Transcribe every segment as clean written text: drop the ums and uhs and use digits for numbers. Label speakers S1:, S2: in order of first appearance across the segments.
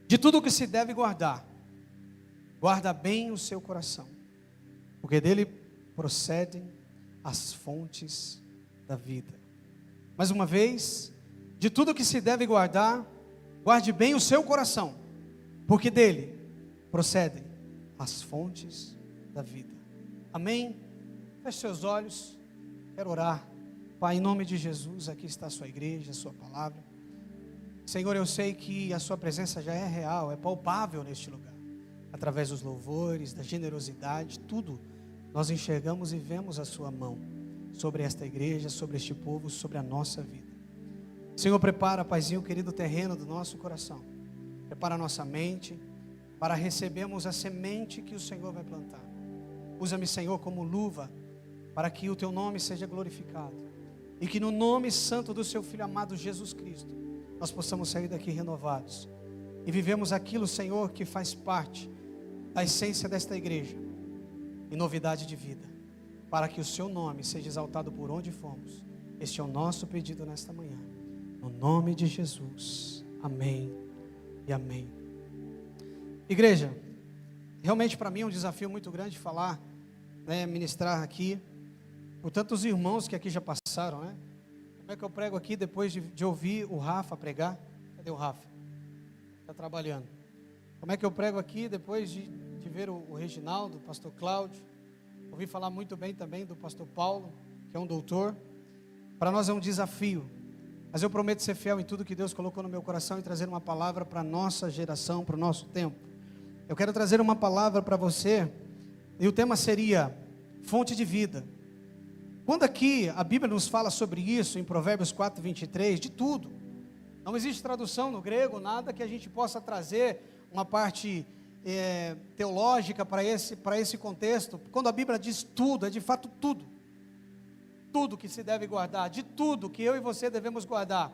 S1: De tudo que se deve guardar, guarda bem o seu coração, porque dele procedem as fontes da vida. Mais uma vez, de tudo que se deve guardar, guarde bem o seu coração, porque dele procedem as fontes da vida. Amém? Feche seus olhos, quero orar. Pai, em nome de Jesus, aqui está a sua igreja, a sua palavra. Senhor, eu sei que a sua presença já é real, é palpável neste lugar. Através dos louvores, da generosidade, tudo, nós enxergamos e vemos a sua mão sobre esta igreja, sobre este povo, sobre a nossa vida. Senhor, prepara, Paizinho querido, o terreno do nosso coração. Prepara a nossa mente para recebermos a semente que o Senhor vai plantar. Usa-me, Senhor, como luva, para que o teu nome seja glorificado. E que no nome santo do seu Filho amado Jesus Cristo, nós possamos sair daqui renovados. E vivemos aquilo, Senhor, que faz parte da essência desta igreja. E novidade de vida. Para que o seu nome seja exaltado por onde formos. Este é o nosso pedido nesta manhã. No nome de Jesus. Amém e amém. Igreja, realmente para mim é um desafio muito grande falar, ministrar aqui, por tantos irmãos que aqui já passaram, né? Como é que eu prego aqui depois de ouvir o Rafa pregar? Cadê o Rafa? Está trabalhando. Como é que eu prego aqui depois de ver o Reginaldo, o pastor Cláudio? Ouvi falar muito bem também do pastor Paulo, que é um doutor. Para nós é um desafio, mas eu prometo ser fiel em tudo que Deus colocou no meu coração e trazer uma palavra para a nossa geração, para o nosso tempo. Eu quero trazer uma palavra para você, e o tema seria fonte de vida. Quando aqui a Bíblia nos fala sobre isso, em Provérbios 4, 23, de tudo, não existe tradução no grego, nada que a gente possa trazer uma parte teológica para esse contexto. Quando a Bíblia diz tudo, é de fato tudo. Tudo que se deve guardar, de tudo que eu e você devemos guardar,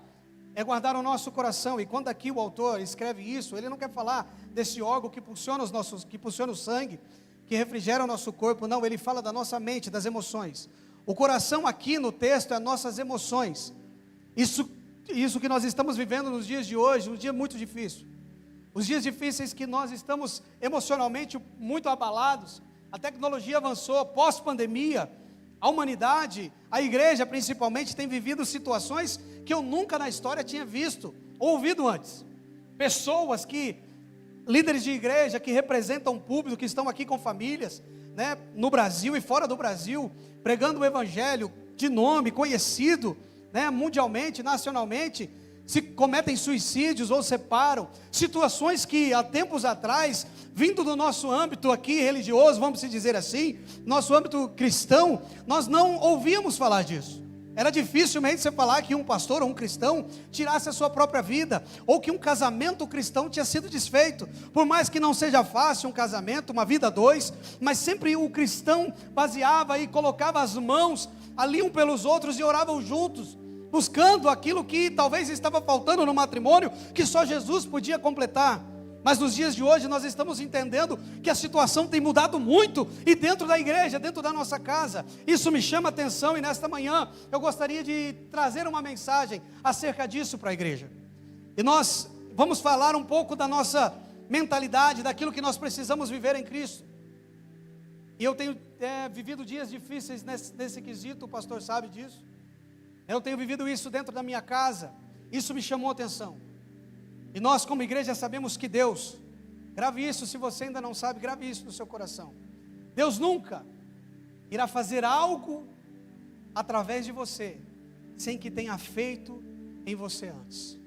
S1: é guardar o nosso coração. E quando aqui o autor escreve isso, ele não quer falar desse órgão que pulsiona o sangue, que refrigera o nosso corpo, não, ele fala da nossa mente, das emoções. O coração aqui no texto é nossas emoções. Isso que nós estamos vivendo nos dias de hoje, um dia muito difícil. Os dias difíceis que nós estamos emocionalmente muito abalados. A tecnologia avançou, pós-pandemia, a humanidade, a igreja principalmente, tem vivido situações que eu nunca na história tinha visto ou ouvido antes. Pessoas líderes de igreja que representam o público, que estão aqui com famílias, no Brasil e fora do Brasil, pregando o evangelho de nome, conhecido, mundialmente, nacionalmente, se cometem suicídios ou separam, situações que há tempos atrás, vindo do nosso âmbito aqui religioso, vamos dizer assim, nosso âmbito cristão, nós não ouvíamos falar disso. Era dificilmente você falar que um pastor ou um cristão tirasse a sua própria vida, ou que um casamento cristão tinha sido desfeito. Por mais que não seja fácil um casamento, uma vida a dois, mas sempre o cristão baseava e colocava as mãos ali um pelos outros e oravam juntos, buscando aquilo que talvez estava faltando no matrimônio, que só Jesus podia completar. Mas nos dias de hoje nós estamos entendendo que a situação tem mudado muito, e dentro da igreja, dentro da nossa casa, isso me chama a atenção, e nesta manhã eu gostaria de trazer uma mensagem acerca disso para a igreja. E nós vamos falar um pouco da nossa mentalidade, daquilo que nós precisamos viver em Cristo. E eu tenho vivido dias difíceis nesse quesito, o pastor sabe disso. Eu tenho vivido isso dentro da minha casa, isso me chamou a atenção. E nós como igreja sabemos que Deus, grave isso, se você ainda não sabe, grave isso no seu coração. Deus nunca irá fazer algo através de você, sem que tenha feito em você antes.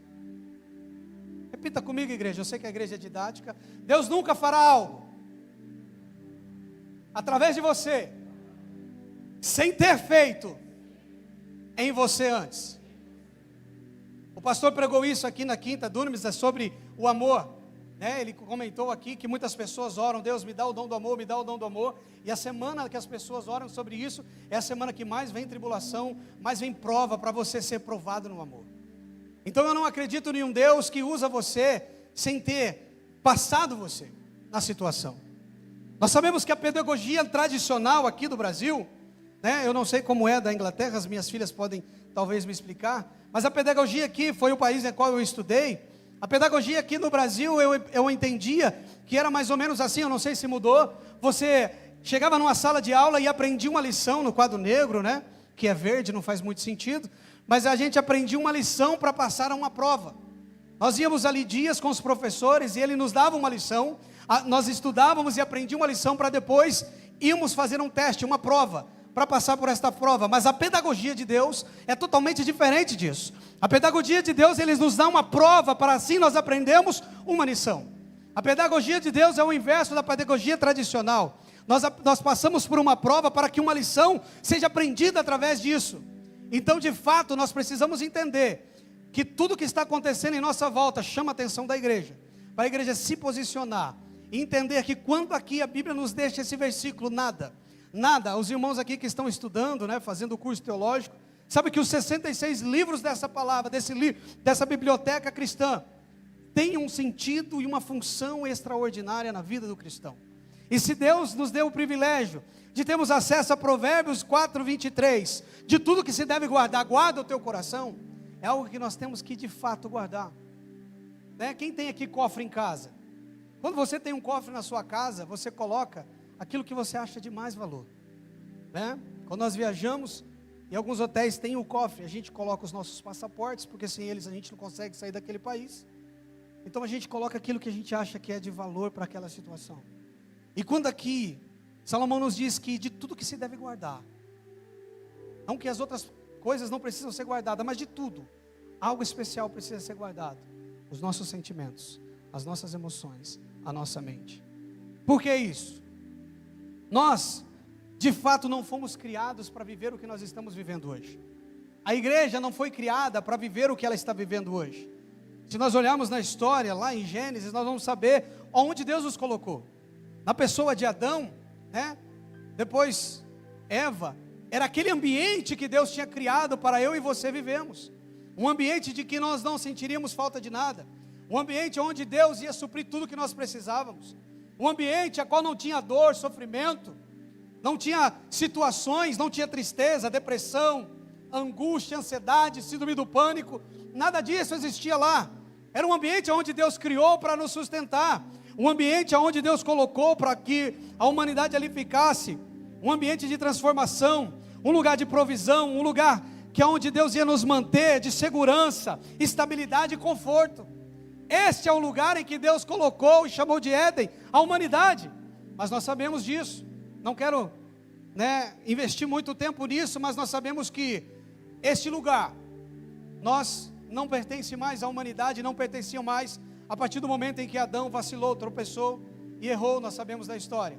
S1: Repita comigo, igreja, eu sei que a igreja é didática. Deus nunca fará algo através de você, sem ter feito em você antes. O pastor pregou isso aqui na quinta Dunamis, sobre o amor, Ele comentou aqui que muitas pessoas oram: Deus, me dá o dom do amor, me dá o dom do amor. E a semana que as pessoas oram sobre isso é a semana que mais vem tribulação, mais vem prova para você ser provado no amor. Então eu não acredito em um Deus que usa você sem ter passado você na situação. Nós sabemos que a pedagogia tradicional aqui do Brasil, eu não sei como é da Inglaterra, as minhas filhas podem talvez me explicar, mas a pedagogia aqui foi o país em qual eu estudei. A pedagogia aqui no Brasil, eu entendia que era mais ou menos assim, eu não sei se mudou. Você chegava numa sala de aula e aprendia uma lição no quadro negro, né? Que é verde, não faz muito sentido. Mas a gente aprendia uma lição para passar a uma prova. Nós íamos ali dias com os professores e ele nos dava uma lição. Nós estudávamos e aprendíamos uma lição para depois irmos fazer um teste, uma prova, para passar por esta prova. Mas a pedagogia de Deus é totalmente diferente disso. A pedagogia de Deus, Ele nos dá uma prova para assim nós aprendemos uma lição. A pedagogia de Deus é o inverso da pedagogia tradicional. Nós passamos por uma prova para que uma lição seja aprendida através disso. Então, de fato, nós precisamos entender que tudo que está acontecendo em nossa volta chama a atenção da igreja, para a igreja se posicionar e entender que quando aqui a Bíblia nos deixa esse versículo, nada, os irmãos aqui que estão estudando, né, fazendo o curso teológico, sabe que os 66 livros dessa palavra, dessa biblioteca cristã, tem um sentido e uma função extraordinária na vida do cristão. E se Deus nos deu o privilégio de termos acesso a Provérbios 4:23, de tudo que se deve guardar, guarda o teu coração, é algo que nós temos que de fato guardar, né? Quem tem aqui cofre em casa? Quando você tem um cofre na sua casa, você coloca aquilo que você acha de mais valor, né? Quando nós viajamos, e alguns hotéis têm o cofre, a gente coloca os nossos passaportes, porque sem eles a gente não consegue sair daquele país. Então a gente coloca aquilo que a gente acha que é de valor para aquela situação. E quando aqui, Salomão nos diz que de tudo que se deve guardar, não que as outras coisas não precisam ser guardadas, mas de tudo, algo especial precisa ser guardado: os nossos sentimentos, as nossas emoções, a nossa mente. Por que isso? Nós, de fato, não fomos criados para viver o que nós estamos vivendo hoje. A igreja não foi criada para viver o que ela está vivendo hoje. Se nós olharmos na história, lá em Gênesis, nós vamos saber onde Deus nos colocou. Na pessoa de Adão, né? Depois Eva, era aquele ambiente que Deus tinha criado para eu e você vivemos. Um ambiente de que nós não sentiríamos falta de nada. Um ambiente onde Deus ia suprir tudo que nós precisávamos. Um ambiente a qual não tinha dor, sofrimento, não tinha situações, não tinha tristeza, depressão, angústia, ansiedade, síndrome do pânico. Nada disso existia lá. Era um ambiente onde Deus criou para nos sustentar. Um ambiente onde Deus colocou para que a humanidade ali ficasse. Um ambiente de transformação, um lugar de provisão, um lugar que é onde Deus ia nos manter de segurança, estabilidade e conforto. Este é o lugar em que Deus colocou e chamou de Éden a humanidade. Mas nós sabemos disso. Não quero, investir muito tempo nisso, mas nós sabemos que este lugar, nós não pertence mais à humanidade, não pertenciam mais a partir do momento em que Adão vacilou, tropeçou e errou. Nós sabemos da história.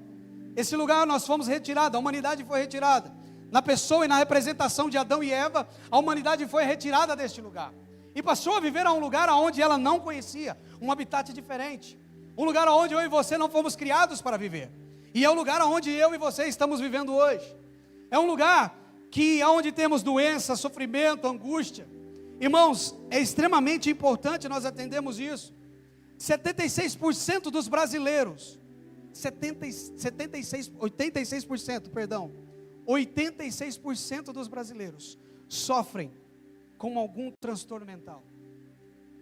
S1: Esse lugar nós fomos retirados, a humanidade foi retirada. Na pessoa e na representação de Adão e Eva, a humanidade foi retirada deste lugar. E passou a viver a um lugar onde ela não conhecia, um habitat diferente. Um lugar onde eu e você não fomos criados para viver. E é o lugar onde eu e você estamos vivendo hoje. É um lugar onde temos doença, sofrimento, angústia. Irmãos, é extremamente importante nós atendermos isso. 86% dos brasileiros, 86% dos brasileiros sofrem com algum transtorno mental.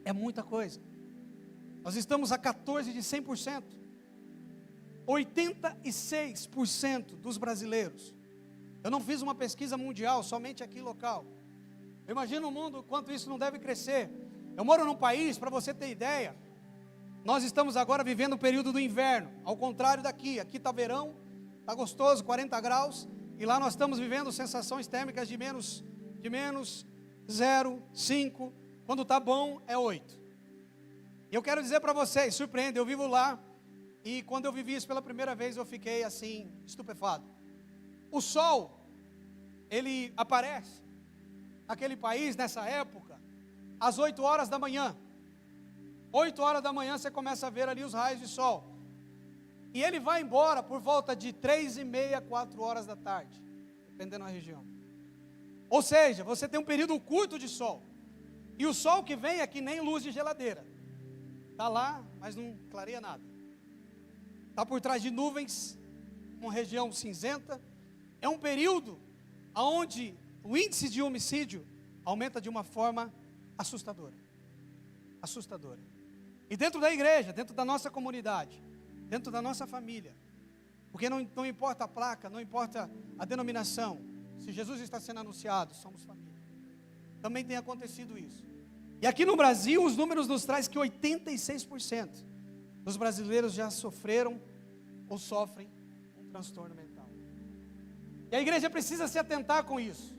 S1: É muita coisa. Nós estamos a 14 de 100%. 86% dos brasileiros. Eu não fiz uma pesquisa mundial, somente aqui local. Eu imagino o mundo, quanto isso não deve crescer. Eu moro num país, para você ter ideia, nós estamos agora vivendo o período do inverno, ao contrário daqui. Aqui está verão, está gostoso, 40 graus, e lá nós estamos vivendo sensações térmicas de menos 0, 5, quando está bom é 8. E eu quero dizer para vocês, surpreende, eu vivo lá, e quando eu vivi isso pela primeira vez, eu fiquei assim, estupefado. O sol, ele aparece naquele país, nessa época, às 8 horas da manhã. 8 horas da manhã você começa a ver ali os raios de sol. E ele vai embora por volta de 3:30, 4 horas da tarde, dependendo da região. Ou seja, você tem um período curto de sol. E o sol que vem é que nem luz de geladeira. Está lá, mas não clareia nada. Está por trás de nuvens, uma região cinzenta. É um período onde o índice de homicídio aumenta de uma forma assustadora. Assustadora. E dentro da igreja, dentro da nossa comunidade, dentro da nossa família, porque não importa a placa, não importa a denominação, se Jesus está sendo anunciado, somos família. Também tem acontecido isso. E aqui no Brasil, os números nos trazem que 86% dos brasileiros já sofreram ou sofrem um transtorno mental. E a igreja precisa se atentar com isso.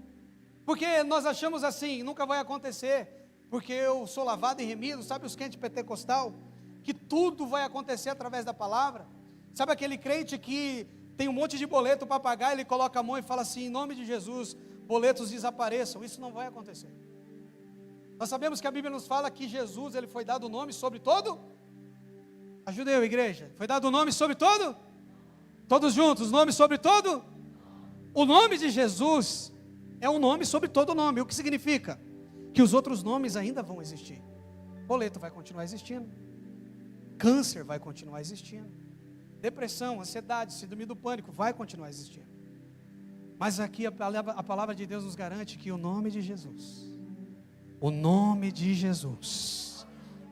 S1: Porque nós achamos assim, nunca vai acontecer, porque eu sou lavado e remido, sabe os crentes pentecostal? Que tudo vai acontecer através da palavra. Sabe aquele crente que tem um monte de boleto para pagar, ele coloca a mão e fala assim, em nome de Jesus, boletos desapareçam. Isso não vai acontecer. Nós sabemos que a Bíblia nos fala que Jesus, ele foi dado o nome sobre todo. Ajuda eu, igreja. Foi dado o nome sobre todo? Todos juntos, nome sobre todo? O nome de Jesus é um nome sobre todo nome. O que significa? Que os outros nomes ainda vão existir. Boleto vai continuar existindo. Câncer vai continuar existindo. Depressão, ansiedade, síndrome do pânico vai continuar existindo. Mas aqui a palavra de Deus nos garante que o nome de Jesus, o nome de Jesus,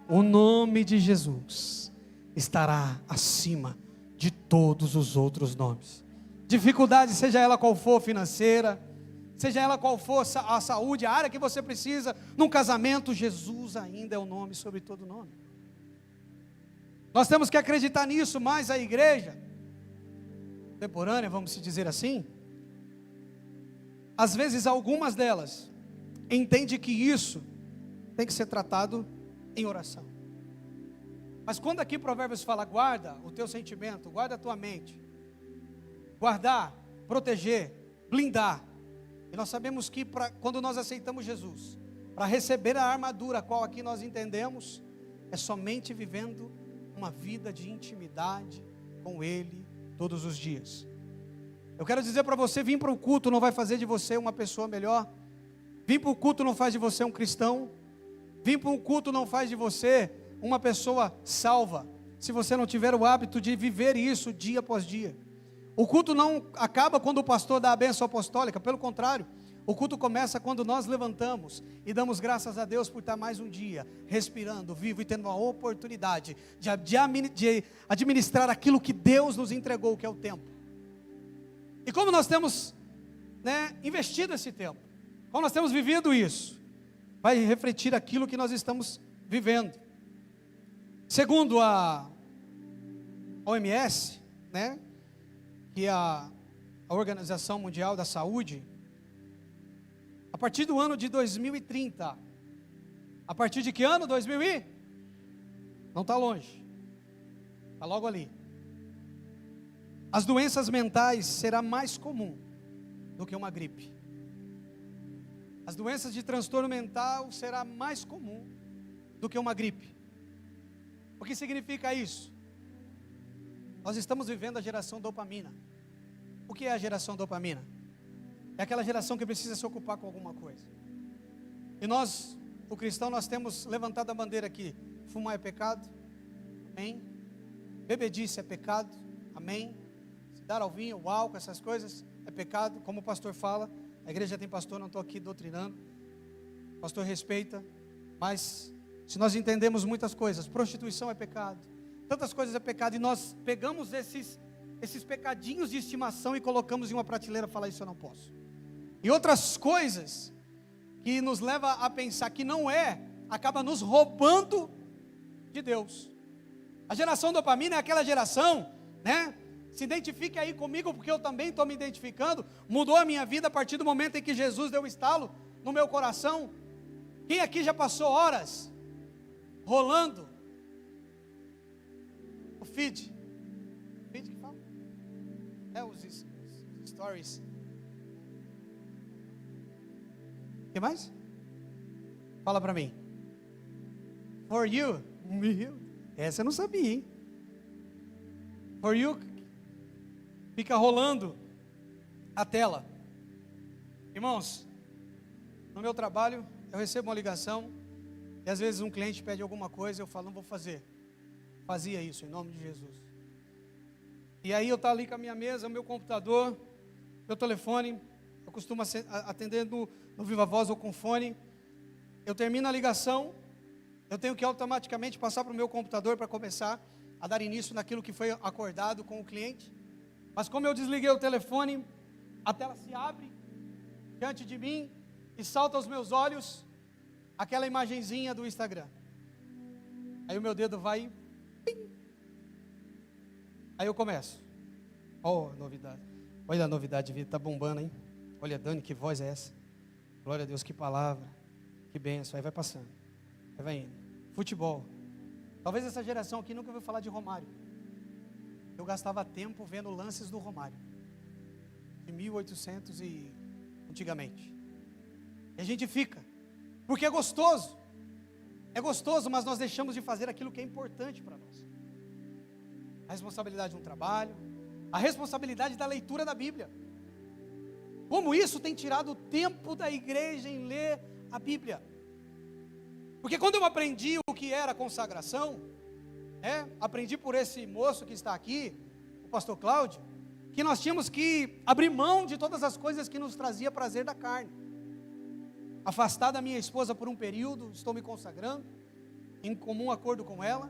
S1: o nome de Jesus estará acima de todos os outros nomes. Dificuldade, seja ela qual for, financeira, seja ela qual for a saúde, a área que você precisa, num casamento, Jesus ainda é o nome sobre todo nome. Nós temos que acreditar nisso, mas a igreja contemporânea, vamos dizer assim, às vezes algumas delas entendem que isso tem que ser tratado em oração. Mas quando aqui Provérbios fala, guarda o teu sentimento, guarda a tua mente, guardar, proteger, blindar, e nós sabemos que quando nós aceitamos Jesus, para receber a armadura, a qual aqui nós entendemos, é somente vivendo uma vida de intimidade com Ele todos os dias. Eu quero dizer para você, vir para o culto não vai fazer de você uma pessoa melhor, vir para o culto não faz de você um cristão, vir para o culto não faz de você uma pessoa salva, se você não tiver o hábito de viver isso dia após dia. O culto não acaba quando o pastor dá a bênção apostólica, pelo contrário, o culto começa quando nós levantamos e damos graças a Deus por estar mais um dia respirando, vivo e tendo a oportunidade de administrar aquilo que Deus nos entregou, que é o tempo. E como nós temos investido esse tempo, como nós temos vivido isso, vai refletir aquilo que nós estamos vivendo. Segundo a OMS, que é a Organização Mundial da Saúde, a partir do ano de 2030, a partir de que ano? 2000 e? Não está longe, está logo ali. As doenças mentais será mais comum do que uma gripe. As doenças de transtorno mental será mais comum do que uma gripe. O que significa isso? Nós estamos vivendo a geração dopamina. O que é a geração dopamina? É aquela geração que precisa se ocupar com alguma coisa. E nós, o cristão, nós temos levantado a bandeira aqui. Fumar é pecado, amém. Bebedice é pecado, amém. Se dar ao vinho, ao álcool, essas coisas é pecado, como o pastor fala. A igreja tem pastor, não estou aqui doutrinando. O pastor respeita, mas se nós entendemos muitas coisas, prostituição é pecado, tantas coisas é pecado, e nós pegamos esses pecadinhos de estimação e colocamos em uma prateleira e falar, isso eu não posso. E outras coisas que nos leva a pensar que não acaba nos roubando de Deus. A geração dopamina é aquela geração, se identifique aí comigo, porque eu também estou me identificando. Mudou a minha vida a partir do momento em que Jesus deu um estalo no meu coração. Quem aqui já passou horas rolando o feed que fala? Os stories. O que mais? Fala para mim. For you. Essa eu não sabia, hein? For you. Fica rolando a tela. Irmãos, no meu trabalho, eu recebo uma ligação, e às vezes um cliente pede alguma coisa, eu falo, não vou fazer. Fazia isso, em nome de Jesus. E aí eu estou ali com a minha mesa, o meu computador, meu telefone, eu costumo atender no Viva Voz ou com fone. Eu termino a ligação, eu tenho que automaticamente passar para o meu computador para começar a dar início naquilo que foi acordado com o cliente. Mas como eu desliguei o telefone, a tela se abre diante de mim e salta aos meus olhos aquela imagenzinha do Instagram. Aí o meu dedo vai, pim. Aí eu começo. Oh, novidade. Olha a novidade de vida, está bombando, hein? Olha, Dani, que voz é essa? Glória a Deus, que palavra, que bênção. Aí vai passando, aí vai indo. Futebol. Talvez essa geração aqui nunca ouviu falar de Romário. Eu gastava tempo vendo lances do Romário, de 1800 e antigamente. E a gente fica, porque é gostoso, mas nós deixamos de fazer aquilo que é importante para nós. A responsabilidade de um trabalho, a responsabilidade da leitura da Bíblia. Como isso tem tirado o tempo da igreja em ler a Bíblia. Porque quando eu aprendi o que era consagração, aprendi por esse moço que está aqui, o pastor Cláudio, que nós tínhamos que abrir mão de todas as coisas que nos trazia prazer da carne. Afastar da minha esposa por um período, estou me consagrando, em comum acordo com ela.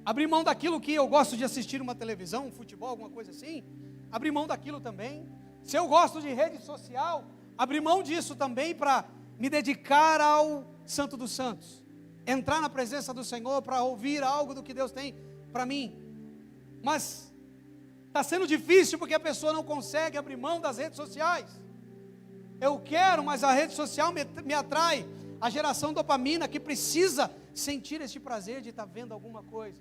S1: Abrir mão daquilo que eu gosto de assistir uma televisão, um futebol, alguma coisa assim. Abrir mão daquilo também. Se eu gosto de rede social, abrir mão disso também para me dedicar ao Santo dos Santos. Entrar na presença do Senhor para ouvir algo do que Deus tem para mim. Mas está sendo difícil porque a pessoa não consegue abrir mão das redes sociais. Eu quero, mas a rede social me atrai. A geração dopamina que precisa sentir este prazer de estar vendo alguma coisa.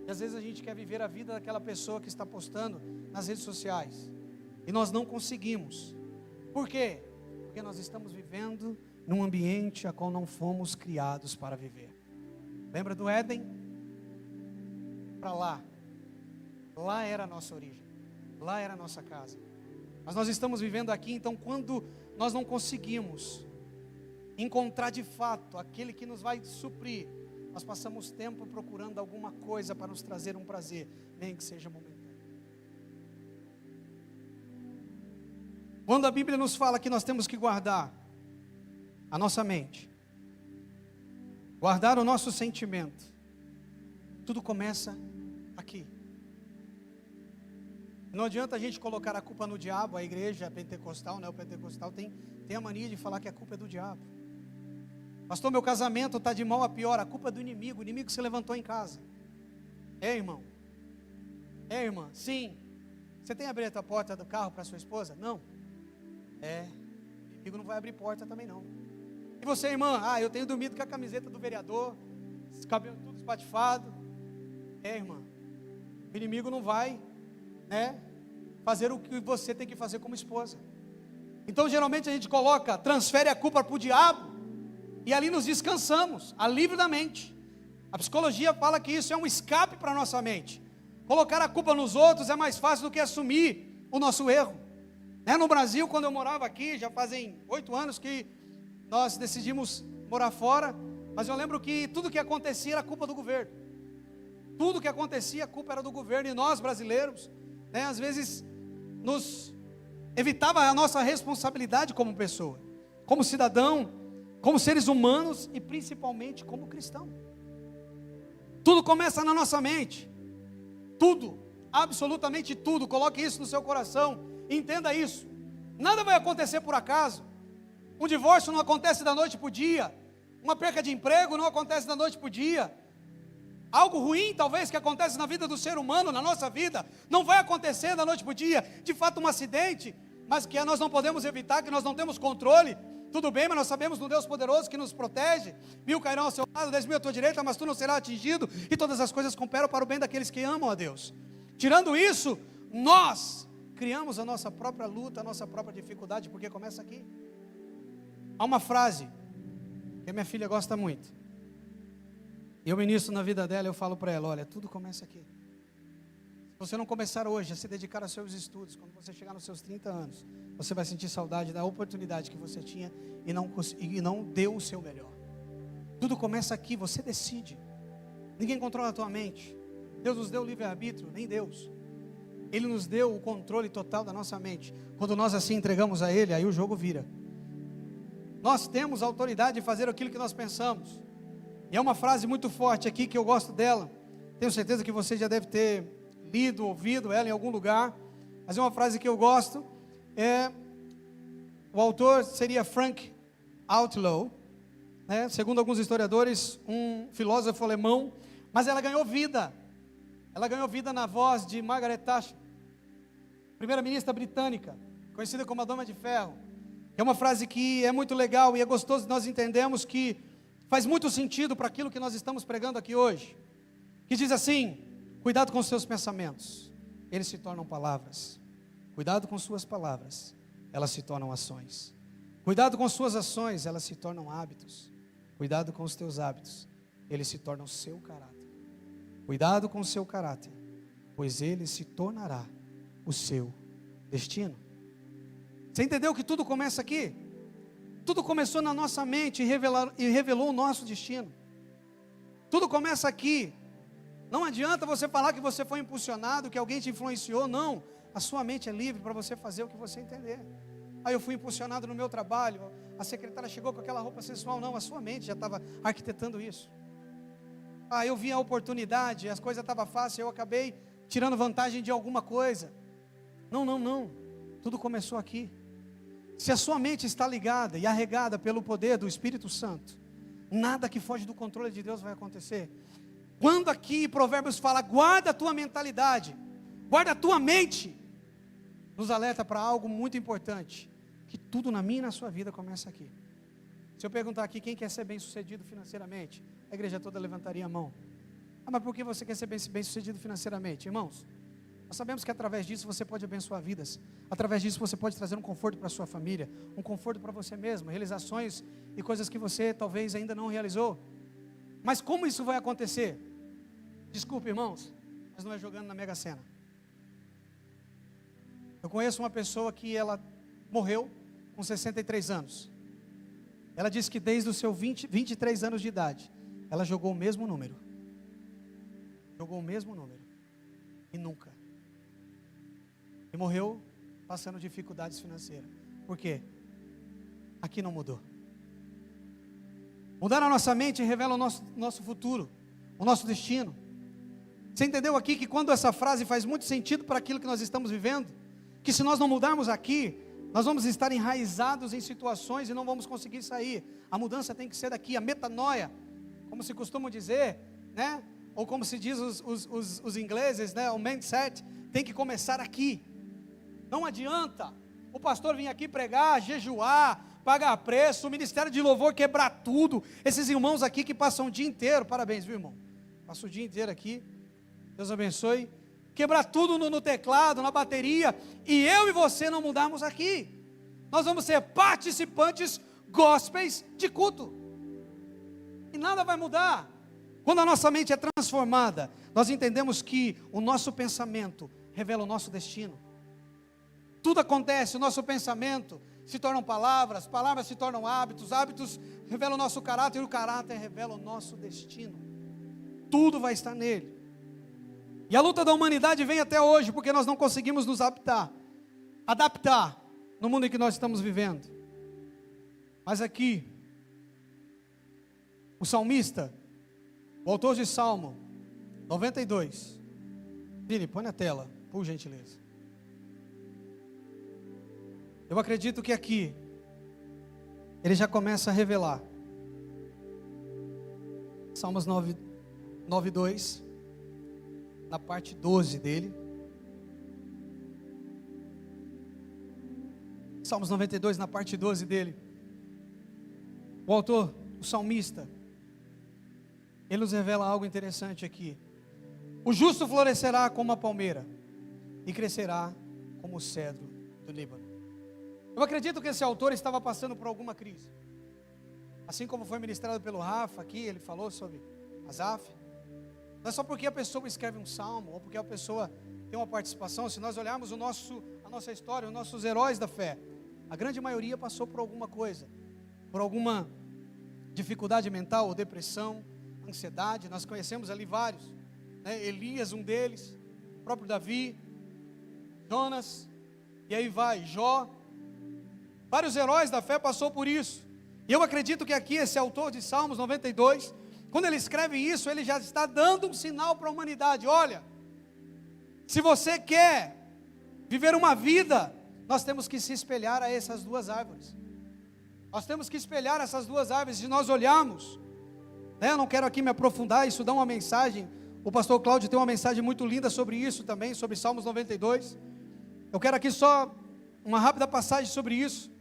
S1: E às vezes a gente quer viver a vida daquela pessoa que está postando nas redes sociais. E nós não conseguimos. Por quê? Porque nós estamos vivendo num ambiente a qual não fomos criados para viver. Lembra do Éden? Para lá. Lá era a nossa origem. Lá era a nossa casa. Mas nós estamos vivendo aqui, então quando nós não conseguimos encontrar de fato aquele que nos vai suprir, nós passamos tempo procurando alguma coisa para nos trazer um prazer, nem que seja momentâneo. Quando a Bíblia nos fala que nós temos que guardar a nossa mente, guardar o nosso sentimento, tudo começa aqui. Não adianta a gente colocar a culpa no diabo. A igreja pentecostal, o pentecostal tem a mania de falar que a culpa é do diabo. Pastor, meu casamento está de mal a pior. A culpa é do inimigo, o inimigo se levantou em casa. Irmão? Irmã? Sim. Você tem aberto a porta do carro para sua esposa? Não. O inimigo não vai abrir porta também não. E você, irmã? Eu tenho dormido com a camiseta do vereador, cabelo tudo espatifado. Irmã? O inimigo não vai fazer o que você tem que fazer como esposa. Então geralmente a gente transfere a culpa para o diabo, e ali nos descansamos, alívio da mente. A psicologia fala que isso é um escape para a nossa mente. Colocar a culpa nos outros é mais fácil do que assumir o nosso erro. No Brasil, quando eu morava aqui, já fazem 8 anos que nós decidimos morar fora, mas eu lembro que tudo que acontecia era culpa do governo. Tudo que acontecia, a culpa era do governo, e nós brasileiros, às vezes nos evitava a nossa responsabilidade como pessoa, como cidadão, como seres humanos e principalmente como cristão. Tudo começa na nossa mente. Tudo, absolutamente tudo. Coloque isso no seu coração, entenda isso. Nada vai acontecer por acaso. Um divórcio não acontece da noite para o dia. Uma perca de emprego não acontece da noite para o dia. Algo ruim, talvez, que acontece na vida do ser humano, na nossa vida, não vai acontecer da noite para o dia. De fato, um acidente, mas que nós não podemos evitar, que nós não temos controle. Tudo bem, mas nós sabemos no Deus poderoso que nos protege. 1000 cairão ao seu lado, 10.000 à tua direita, mas tu não serás atingido. E todas as coisas cooperam para o bem daqueles que amam a Deus. Tirando isso, nós criamos a nossa própria luta, a nossa própria dificuldade, porque começa aqui. Há uma frase que a minha filha gosta muito. Eu ministro na vida dela, eu falo para ela, olha, tudo começa aqui. Se você não começar hoje a se dedicar aos seus estudos, quando você chegar nos seus 30 anos, você vai sentir saudade da oportunidade que você tinha e não deu o seu melhor. Tudo começa aqui, você decide. Ninguém controla a tua mente. Deus nos deu o livre-arbítrio, nem Deus. Ele nos deu o controle total da nossa mente. Quando nós assim entregamos a Ele, aí o jogo vira. Nós temos a autoridade de fazer aquilo que nós pensamos. E é uma frase muito forte aqui que eu gosto dela. Tenho certeza que você já deve ter lido, ouvido ela em algum lugar. Mas é uma frase que eu gosto. O autor seria Frank Outlaw, né? Segundo alguns historiadores, um filósofo alemão. Mas ela ganhou vida. Ela ganhou vida na voz de Margaret Thatcher, primeira-ministra britânica, conhecida como a Dama de Ferro. É uma frase que é muito legal e é gostoso nós entendemos que faz muito sentido para aquilo que nós estamos pregando aqui hoje. Que diz assim: cuidado com os seus pensamentos, eles se tornam palavras. Cuidado com suas palavras, elas se tornam ações. Cuidado com suas ações, elas se tornam hábitos. Cuidado com os teus hábitos, eles se tornam seu caráter. Cuidado com o seu caráter, pois ele se tornará o seu destino. Você entendeu que tudo começa aqui? Tudo começou na nossa mente e revelou o nosso destino. Tudo começa aqui. Não adianta você falar que você foi impulsionado, que alguém te influenciou, não. A sua mente é livre para você fazer o que você entender. Aí eu fui impulsionado no meu trabalho, a secretária chegou com aquela roupa sensual, não, a sua mente já estava arquitetando isso. Eu vi a oportunidade, as coisas estavam fáceis, eu acabei tirando vantagem de alguma coisa. Não, tudo começou aqui. Se a sua mente está ligada e arregada pelo poder do Espírito Santo, nada que foge do controle de Deus vai acontecer. Quando aqui Provérbios fala, guarda a tua mentalidade, guarda a tua mente, nos alerta para algo muito importante, que tudo na minha e na sua vida começa aqui. Se eu perguntar aqui, quem quer ser bem sucedido financeiramente? A igreja toda levantaria a mão. Mas por que você quer ser bem sucedido financeiramente? Irmãos, nós sabemos que através disso você pode abençoar vidas. Através disso você pode trazer um conforto para a sua família, um conforto para você mesmo, realizações e coisas que você talvez ainda não realizou. Mas como isso vai acontecer? Desculpe, irmãos, mas não é jogando na Mega Sena. Eu conheço uma pessoa que ela morreu com 63 anos. Ela disse que desde os seus 23 anos de idade, ela jogou o mesmo número. Jogou o mesmo número. E nunca. E morreu passando dificuldades financeiras. Por quê? Aqui não mudou. Mudar a nossa mente revela o nosso futuro, o nosso destino. Você entendeu aqui que quando essa frase faz muito sentido para aquilo que nós estamos vivendo? Que se nós não mudarmos aqui, nós vamos estar enraizados em situações e não vamos conseguir sair. A mudança tem que ser daqui, a metanoia, como se costuma dizer, né? Ou como se diz os ingleses, né? O mindset tem que começar aqui. Não adianta o pastor vir aqui pregar, jejuar, pagar preço, o ministério de louvor quebrar tudo. Esses irmãos aqui que passam o dia inteiro, parabéns, viu, irmão? Passa o dia inteiro aqui, Deus abençoe. Quebrar tudo no teclado, na bateria, e eu e você não mudarmos aqui. Nós vamos ser participantes gospels de culto. E nada vai mudar. Quando a nossa mente é transformada, nós entendemos que o nosso pensamento revela o nosso destino. Tudo acontece, o nosso pensamento se tornam palavras, palavras se tornam hábitos, hábitos revelam o nosso caráter, e o caráter revela o nosso destino. Tudo vai estar nele. E a luta da humanidade vem até hoje, porque nós não conseguimos nos adaptar no mundo em que nós estamos vivendo. Mas aqui, o salmista, o autor de Salmo 92, Vini, põe na tela, por gentileza. Eu acredito que aqui, ele já começa a revelar. Salmos 9:2. Na parte 12 dele. Salmos 92, na parte 12 dele. O autor, o salmista, ele nos revela algo interessante aqui. O justo florescerá como a palmeira e crescerá como o cedro do Líbano. Eu acredito que esse autor estava passando por alguma crise. Assim como foi ministrado pelo Rafa aqui, ele falou sobre Asaf. Não é só porque a pessoa escreve um salmo, ou porque a pessoa tem uma participação. Se nós olharmos a nossa história, os nossos heróis da fé, a grande maioria passou por alguma coisa, por alguma dificuldade mental, ou depressão, ansiedade. Nós conhecemos ali vários, né? Elias, um deles, o próprio Davi, Jonas, e aí vai, Jó. Vários heróis da fé passou por isso. E eu acredito que aqui esse autor de Salmos 92, Quando ele escreve isso, ele já está dando um sinal para a humanidade. Olha, se você quer viver uma vida, nós temos que se espelhar a essas duas árvores. Nós temos que espelhar essas duas árvores. Se nós olharmos, né, eu não quero aqui me aprofundar, isso dá uma mensagem. O pastor Cláudio tem uma mensagem muito linda sobre isso também, sobre Salmos 92. Eu quero aqui só uma rápida passagem sobre isso.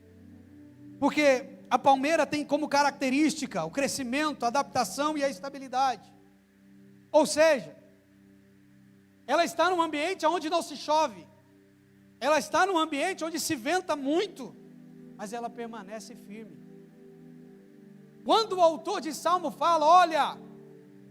S1: Porque a palmeira tem como característica o crescimento, a adaptação e a estabilidade. Ou seja, ela está num ambiente onde não se chove. Ela está num ambiente onde se venta muito, mas ela permanece firme. Quando o autor de Salmo fala, olha,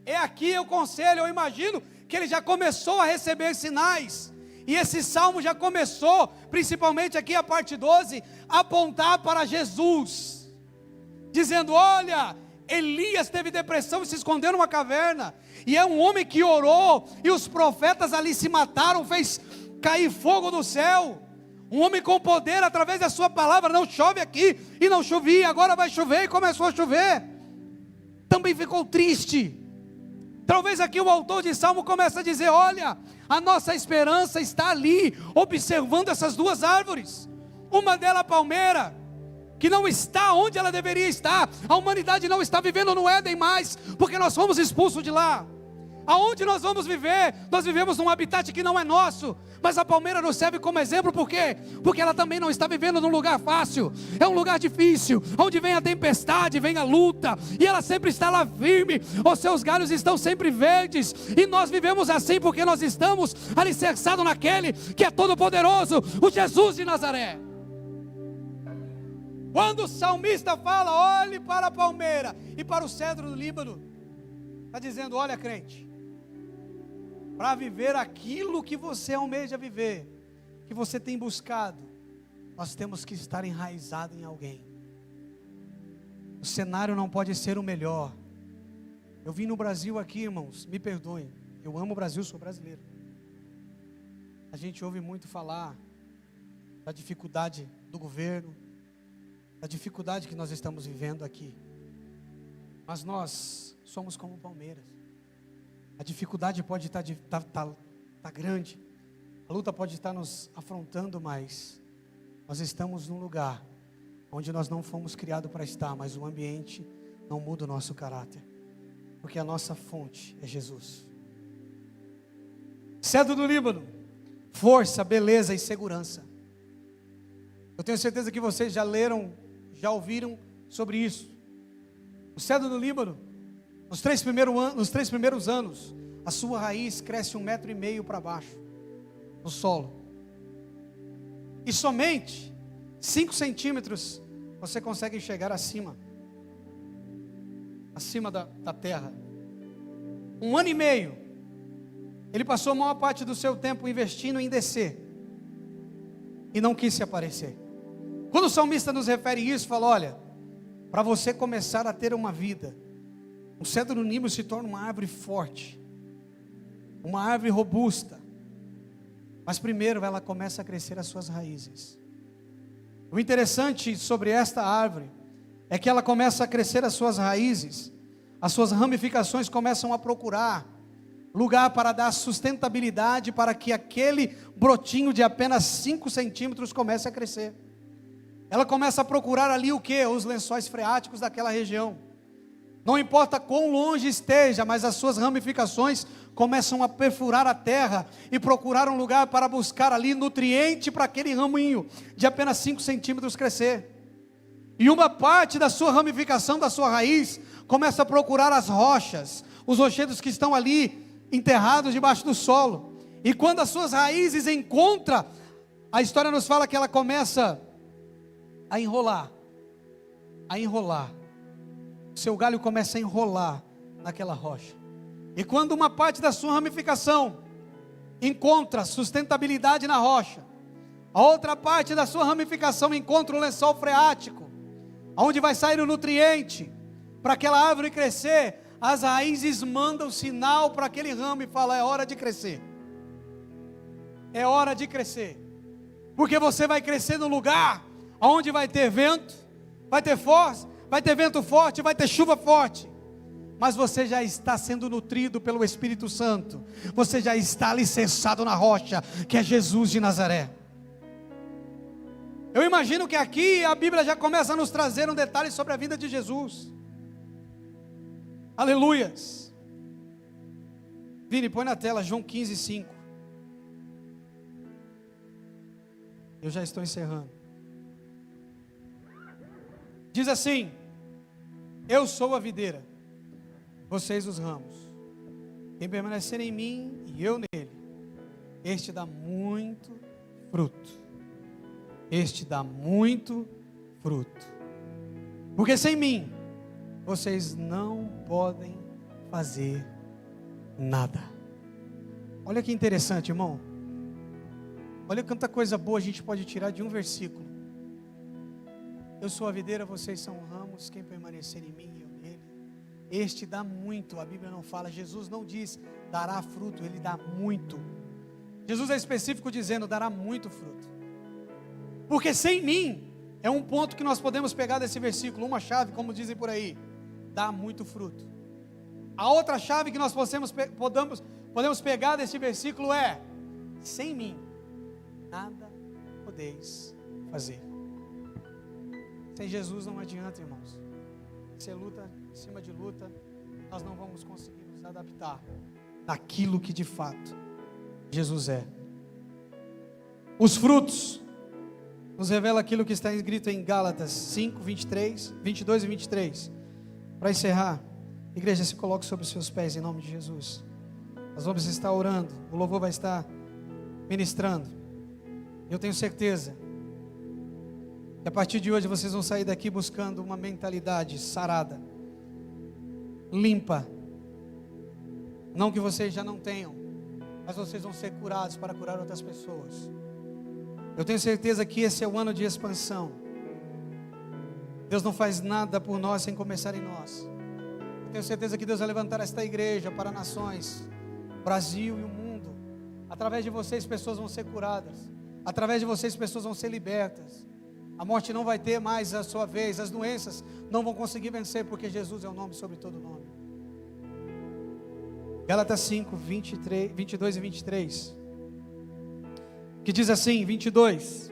S1: é aqui o conselho, eu imagino que ele já começou a receber sinais. E esse salmo já começou, principalmente aqui a parte 12, a apontar para Jesus, dizendo, olha, Elias teve depressão e se escondeu numa caverna, e é um homem que orou, e os profetas ali se mataram, fez cair fogo do céu, um homem com poder através da sua palavra, não chove aqui, e não chovia, agora vai chover, e começou a chover, também ficou triste. Talvez aqui o autor de Salmo comece a dizer, olha, a nossa esperança está ali, observando essas duas árvores, uma delas a palmeira, que não está onde ela deveria estar, a humanidade não está vivendo no Éden mais, porque nós fomos expulsos de lá. Aonde nós vamos viver? Nós vivemos num habitat que não é nosso, mas a palmeira nos serve como exemplo, por quê? Porque ela também não está vivendo num lugar fácil, é um lugar difícil, onde vem a tempestade, vem a luta, e ela sempre está lá firme, os seus galhos estão sempre verdes, e nós vivemos assim porque nós estamos alicerçados naquele que é todo poderoso, o Jesus de Nazaré. Quando o salmista fala, olhe para a palmeira e para o cedro do Líbano, está dizendo, olha crente, para viver aquilo que você almeja viver, que você tem buscado, nós temos que estar enraizado em alguém. O cenário não pode ser o melhor. Eu vim no Brasil aqui, irmãos, me perdoem, eu amo o Brasil, sou brasileiro. A gente ouve muito falar da dificuldade do governo, da dificuldade que nós estamos vivendo aqui, mas nós somos como palmeiras. A dificuldade pode estar grande, a luta pode estar nos afrontando, mas nós estamos num lugar onde nós não fomos criados para estar, mas o ambiente não muda o nosso caráter, porque a nossa fonte é Jesus. Cedro do Líbano, força, beleza e segurança. Eu tenho certeza que vocês já leram, já ouviram sobre isso. O cedro do Líbano, nos três primeiros anos, a sua raiz cresce 1,5 metro para baixo, no solo. E somente 5 centímetros você consegue chegar acima da terra. 1 ano e meio, ele passou a maior parte do seu tempo investindo em descer, e não quis se aparecer. Quando o salmista nos refere isso, fala, olha, para você começar a ter uma vida, o cedro do Líbano se torna uma árvore forte, uma árvore robusta, mas primeiro ela começa a crescer as suas raízes. O interessante sobre esta árvore é que ela começa a crescer as suas raízes, as suas ramificações começam a procurar lugar para dar sustentabilidade para que aquele brotinho de apenas 5 centímetros comece a crescer. Ela começa a procurar ali o que? Os lençóis freáticos daquela região. Não importa quão longe esteja, mas as suas ramificações começam a perfurar a terra e procurar um lugar para buscar ali nutriente para aquele raminho de apenas 5 centímetros crescer. E uma parte da sua ramificação, da sua raiz, começa a procurar as rochas, os rochedos que estão ali enterrados debaixo do solo. E quando as suas raízes encontram, a história nos fala que ela começa a enrolar. Seu galho começa a enrolar naquela rocha. E quando uma parte da sua ramificação encontra sustentabilidade na rocha, a outra parte da sua ramificação encontra o lençol freático, onde vai sair o nutriente para aquela árvore crescer, as raízes mandam sinal para aquele ramo e falam, é hora de crescer. É hora de crescer. Porque você vai crescer no lugar onde vai ter vento, vai ter força, vai ter vento forte, vai ter chuva forte. mas você já está sendo nutrido pelo Espírito Santo. Você já está alicerçado na rocha, que é Jesus de Nazaré. Eu imagino que aqui a Bíblia já começa a nos trazer um detalhe sobre a vida de Jesus. Aleluias. Vini, põe na tela João 15:5. Eu já estou encerrando. Diz assim: eu sou a videira, vocês os ramos. Quem permanecer em mim e eu nele, este dá muito fruto. Este dá muito fruto. Porque sem mim, vocês não podem fazer nada. Olha que interessante, irmão. Olha quanta coisa boa a gente pode tirar de um versículo. Eu sou a videira, vocês são ramos. Quem permanecer em mim e eu nele, este dá muito. A Bíblia não fala, Jesus não diz dará fruto, ele dá muito. Jesus é específico dizendo dará muito fruto. Porque sem mim, é um ponto que nós podemos pegar desse versículo, uma chave, como dizem por aí, dá muito fruto. A outra chave que nós podemos pegar desse versículo é: sem mim, nada podeis fazer. Sem Jesus não adianta, irmãos. Ser luta em cima de luta, nós não vamos conseguir nos adaptar naquilo que de fato Jesus é. Os frutos nos revela aquilo que está escrito em Gálatas 5, 22 e 23. Para encerrar, igreja, se coloque sobre os seus pés em nome de Jesus. Nós vamos estar orando, o louvor vai estar ministrando. Eu tenho certeza que a partir de hoje vocês vão sair daqui buscando uma mentalidade sarada, limpa. Não que vocês já não tenham, mas vocês vão ser curados para curar outras pessoas. Eu tenho certeza que esse é o ano de expansão. Deus não faz nada por nós sem começar em nós. Eu tenho certeza que Deus vai levantar esta igreja para nações, Brasil e o mundo. Através de vocês pessoas vão ser curadas. Através de vocês pessoas vão ser libertas. A morte não vai ter mais a sua vez. As doenças não vão conseguir vencer, porque Jesus é o nome sobre todo nome. Gálatas 5, 22 e 23. Que diz assim, 22.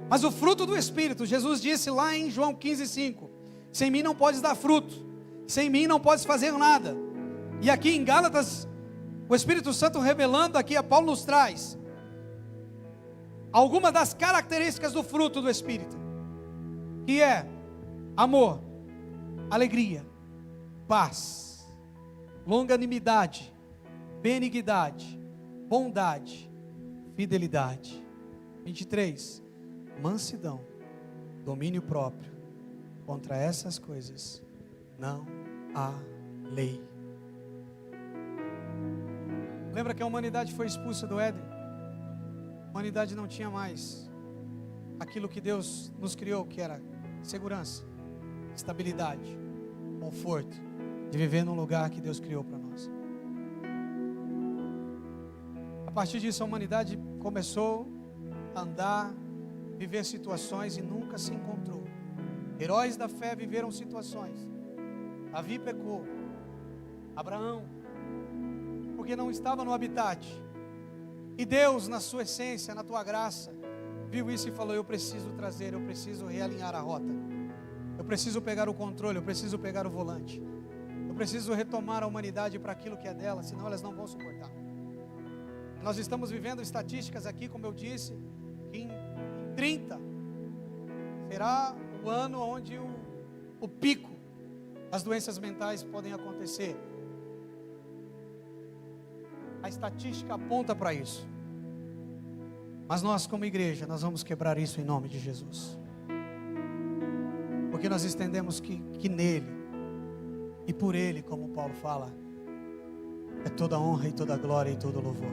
S1: Mas o fruto do Espírito, Jesus disse lá em João 15:5, sem mim não podes dar fruto, sem mim não podes fazer nada. E aqui em Gálatas, o Espírito Santo revelando aqui, a Paulo nos traz algumas das características do fruto do Espírito, que é amor, alegria, paz, longanimidade, benignidade, bondade, fidelidade. 23, mansidão, domínio próprio. Contra essas coisas não há lei. Lembra que a humanidade foi expulsa do Éden? A humanidade não tinha mais aquilo que Deus nos criou, que era segurança, estabilidade, conforto, de viver num lugar que Deus criou para nós. A partir disso a humanidade começou a andar, viver situações e nunca se encontrou. Heróis da fé viveram situações. Davi pecou, Abraão, porque não estava no habitat. E Deus, na sua essência, na tua graça, viu isso e falou: eu preciso trazer, eu preciso realinhar a rota, eu preciso pegar o controle, eu preciso pegar o volante, eu preciso retomar a humanidade para aquilo que é dela, senão elas não vão suportar. Nós estamos vivendo estatísticas aqui, como eu disse, que em 30 será o ano onde o pico das doenças mentais podem acontecer. A estatística aponta para isso. Mas nós, como igreja, nós vamos quebrar isso em nome de Jesus. Porque nós entendemos que nele e por ele, como Paulo fala, é toda honra e toda glória e todo louvor.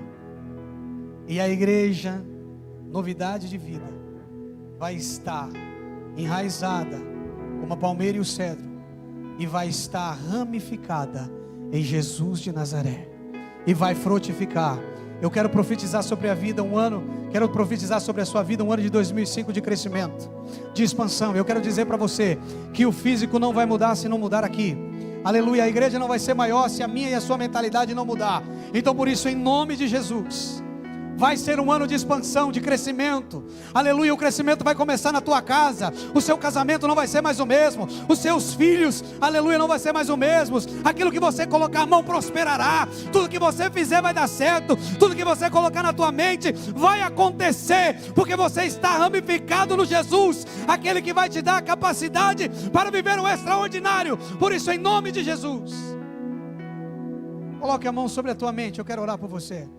S1: E a igreja, novidade de vida, vai estar enraizada como a palmeira e o cedro, e vai estar ramificada em Jesus de Nazaré, e vai frutificar. Eu quero profetizar sobre a vida quero profetizar sobre a sua vida um ano de 2005 de crescimento, de expansão. Eu quero dizer para você que o físico não vai mudar se não mudar aqui. Aleluia, a igreja não vai ser maior se a minha e a sua mentalidade não mudar. Então por isso, em nome de Jesus, vai ser um ano de expansão, de crescimento. Aleluia, o crescimento vai começar na tua casa. O seu casamento não vai ser mais o mesmo. Os seus filhos, aleluia, não vai ser mais o mesmo. Aquilo que você colocar a mão prosperará. Tudo que você fizer vai dar certo. Tudo que você colocar na tua mente vai acontecer, porque você está ramificado no Jesus, aquele que vai te dar a capacidade para viver o extraordinário. Por isso, em nome de Jesus, coloque a mão sobre a tua mente. Eu quero orar por você.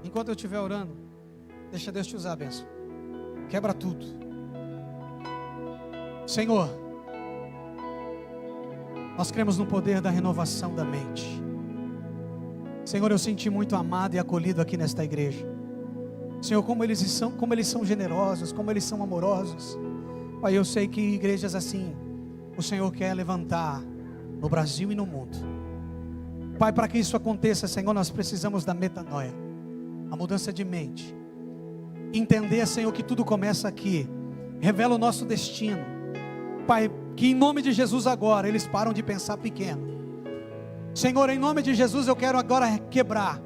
S1: Enquanto eu estiver orando, deixa Deus te usar, bênção. Quebra tudo. Senhor, nós cremos no poder da renovação da mente. Senhor, eu senti muito amado e acolhido aqui nesta igreja. Senhor, como eles são generosos, como eles são amorosos. Pai, eu sei que igrejas assim o Senhor quer levantar no Brasil e no mundo. Pai, para que isso aconteça, Senhor, nós precisamos da metanoia, a mudança de mente. Entender, Senhor, que tudo começa aqui. Revela o nosso destino. Pai, que em nome de Jesus agora eles param de pensar pequeno. Senhor, em nome de Jesus eu quero agora quebrar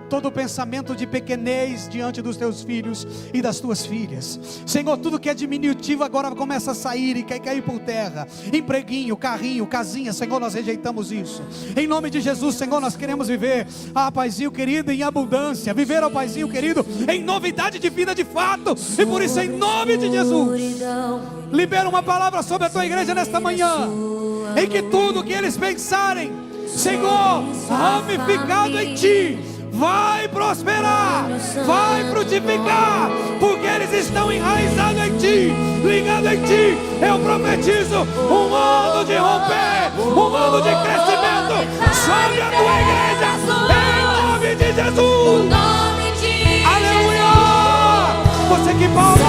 S1: todo o pensamento de pequenez diante dos teus filhos e das tuas filhas. Senhor, tudo que é diminutivo agora começa a sair e cair por terra. Empreguinho, carrinho, casinha, Senhor, nós rejeitamos isso. Em nome de Jesus, Senhor, nós queremos viver, Paizinho querido, em abundância. Viver, Paizinho querido, em novidade de vida de fato. E por isso, em nome de Jesus, libera uma palavra sobre a tua igreja nesta manhã, em que tudo que eles pensarem, Senhor, ramificado em Ti, vai prosperar, vai frutificar, porque eles estão enraizados em Ti, ligados em Ti. Eu profetizo um ano de romper, um ano de crescimento sobre a tua igreja, em nome de Jesus. Aleluia! Você que pode,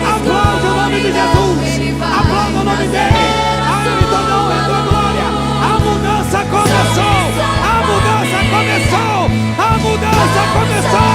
S1: aplaude o nome de Jesus, aplaude o nome dele. A Ele toda honra e toda glória. A mudança começou, a mudança começou, a mudança começou.